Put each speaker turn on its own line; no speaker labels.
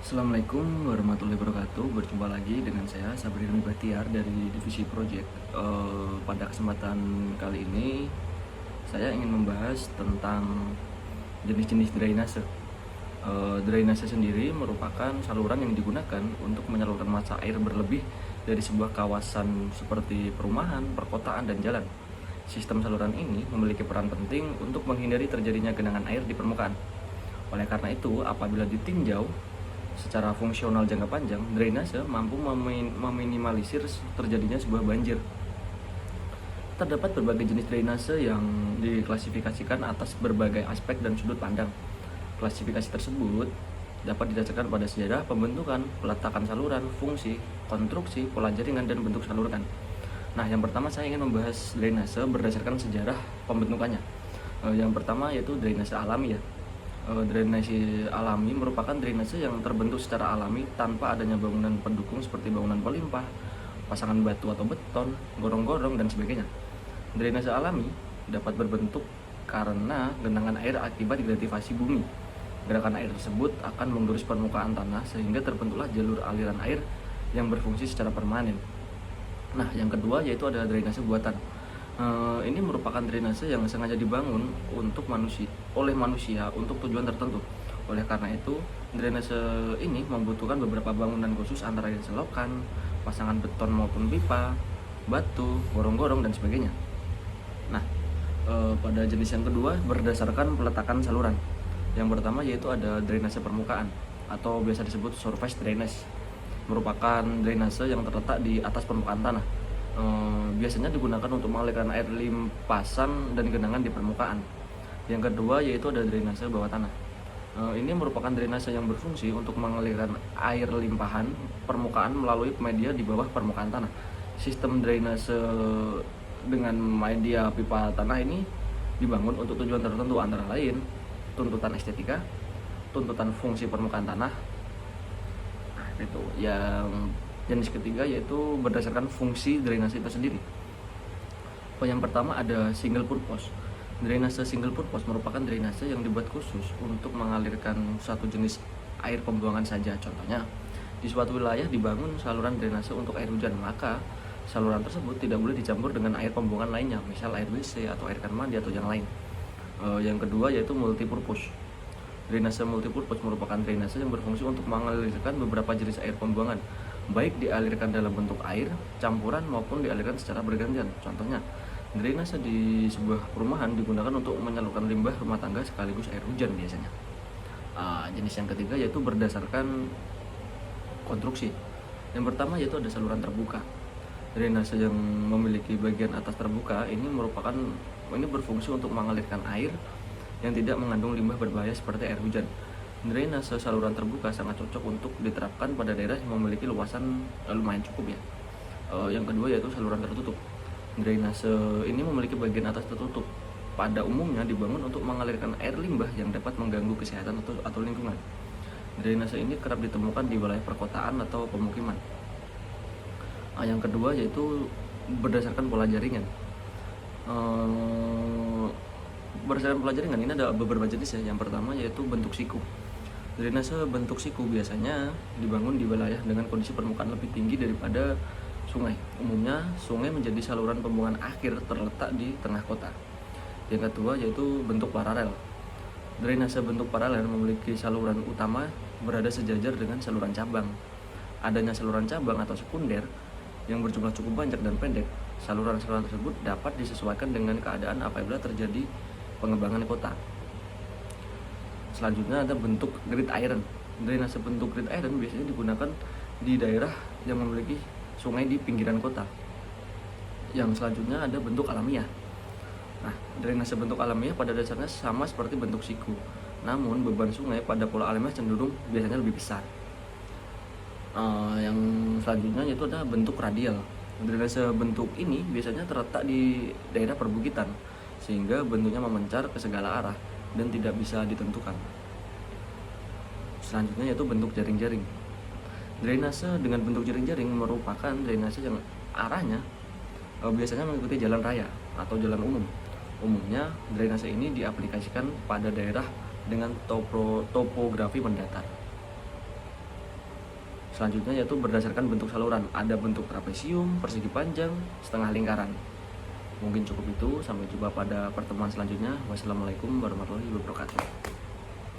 Assalamualaikum warahmatullahi wabarakatuh. Berjumpa lagi dengan saya Sabrina Batiar dari Divisi Project. Pada kesempatan kali ini saya ingin membahas tentang jenis-jenis drainase. Drainase sendiri merupakan saluran yang digunakan untuk menyalurkan massa air berlebih dari sebuah kawasan seperti perumahan, perkotaan, dan jalan. Sistem saluran ini memiliki peran penting untuk menghindari terjadinya genangan air di permukaan. Oleh karena itu, apabila ditinjau secara fungsional jangka panjang, drainase mampu meminimalisir terjadinya sebuah banjir. Terdapat berbagai jenis drainase yang diklasifikasikan atas berbagai aspek dan sudut pandang. Klasifikasi tersebut dapat didasarkan pada sejarah pembentukan, peletakan saluran, fungsi, konstruksi, pola jaringan, dan bentuk saluran. Nah, yang pertama saya ingin membahas drainase berdasarkan sejarah pembentukannya. Yang pertama yaitu drainase alami ya. Drainase alami merupakan drainase yang terbentuk secara alami tanpa adanya bangunan pendukung seperti bangunan pelimpah, pasangan batu atau beton, gorong-gorong, dan sebagainya. Drainase alami dapat berbentuk karena genangan air akibat gravitasi bumi. Gerakan air tersebut akan menggerus permukaan tanah sehingga terbentuklah jalur aliran air yang berfungsi secara permanen. Nah, yang kedua yaitu ada drainase buatan. Ini merupakan drainase yang sengaja dibangun oleh manusia untuk tujuan tertentu. Oleh karena itu, drainase ini membutuhkan beberapa bangunan khusus antara lain selokan, pasangan beton maupun pipa, batu, gorong-gorong, dan sebagainya. Nah, pada jenis yang kedua berdasarkan peletakan saluran. Yang pertama yaitu ada drainase permukaan atau biasa disebut surface drainage. Merupakan drainase yang terletak di atas permukaan tanah. Biasanya digunakan untuk mengalirkan air limpasan dan genangan di permukaan. Yang kedua yaitu ada drainase bawah tanah. Ini merupakan drainase yang berfungsi untuk mengalirkan air limpahan permukaan melalui media di bawah permukaan tanah. Sistem drainase dengan media pipa tanah ini dibangun untuk tujuan tertentu, antara lain tuntutan estetika, tuntutan fungsi permukaan tanah. Nah, itu yang jenis ketiga yaitu berdasarkan fungsi drainase itu sendiri. Yang pertama ada single purpose. Drainase single purpose merupakan drainase yang dibuat khusus untuk mengalirkan satu jenis air pembuangan saja. Contohnya, di suatu wilayah dibangun saluran drainase untuk air hujan, maka saluran tersebut tidak boleh dicampur dengan air pembuangan lainnya, misal air WC atau air kamar mandi atau yang lain. Yang kedua yaitu multipurpose. Drainase multipurpose merupakan drainase yang berfungsi untuk mengalirkan beberapa jenis air pembuangan, baik dialirkan dalam bentuk air, campuran, maupun dialirkan secara bergantian. Contohnya, drainase di sebuah perumahan digunakan untuk menyalurkan limbah rumah tangga sekaligus air hujan biasanya. Jenis yang ketiga yaitu berdasarkan konstruksi. Yang pertama yaitu ada saluran terbuka. Drainase yang memiliki bagian atas terbuka ini berfungsi untuk mengalirkan air yang tidak mengandung limbah berbahaya seperti air hujan. Drainase saluran terbuka sangat cocok untuk diterapkan pada daerah yang memiliki luasan lumayan cukup ya. Yang kedua yaitu saluran tertutup. Drainase ini memiliki bagian atas tertutup. Pada umumnya dibangun untuk mengalirkan air limbah yang dapat mengganggu kesehatan atau lingkungan. Drainase ini kerap ditemukan di wilayah perkotaan atau pemukiman. Yang kedua yaitu berdasarkan pola jaringan. Berdasarkan pola jaringan ini ada beberapa jenis ya. Yang pertama yaitu bentuk siku. Drainase bentuk siku biasanya dibangun di wilayah dengan kondisi permukaan lebih tinggi daripada sungai. Umumnya sungai menjadi saluran pembuangan akhir terletak di tengah kota. Yang kedua yaitu bentuk paralel. Drainase bentuk paralel memiliki saluran utama berada sejajar dengan saluran cabang. Adanya saluran cabang atau sekunder yang berjumlah cukup banyak dan pendek, saluran-saluran tersebut dapat disesuaikan dengan keadaan apabila terjadi pengembangan kota. Selanjutnya ada bentuk grid iron. Drainase bentuk grid iron biasanya digunakan di daerah yang memiliki sungai di pinggiran kota. Yang selanjutnya ada bentuk alamiah. Nah, drainase bentuk alamiah pada dasarnya sama seperti bentuk siku, namun beban sungai pada pola alamiah cenderung biasanya lebih besar. Yang selanjutnya yaitu ada bentuk radial. Drainase bentuk ini biasanya terletak di daerah perbukitan, sehingga bentuknya memancar ke segala arah dan tidak bisa ditentukan. Selanjutnya yaitu bentuk jaring-jaring. Drainase dengan bentuk jaring-jaring merupakan drainase yang arahnya biasanya mengikuti jalan raya atau jalan umum. Umumnya drainase ini diaplikasikan pada daerah dengan topografi mendatar. selanjutnya yaitu berdasarkan bentuk saluran. Ada bentuk trapesium, persegi panjang, setengah lingkaran. Mungkin cukup itu, sampai jumpa pada pertemuan selanjutnya. Wassalamualaikum warahmatullahi wabarakatuh.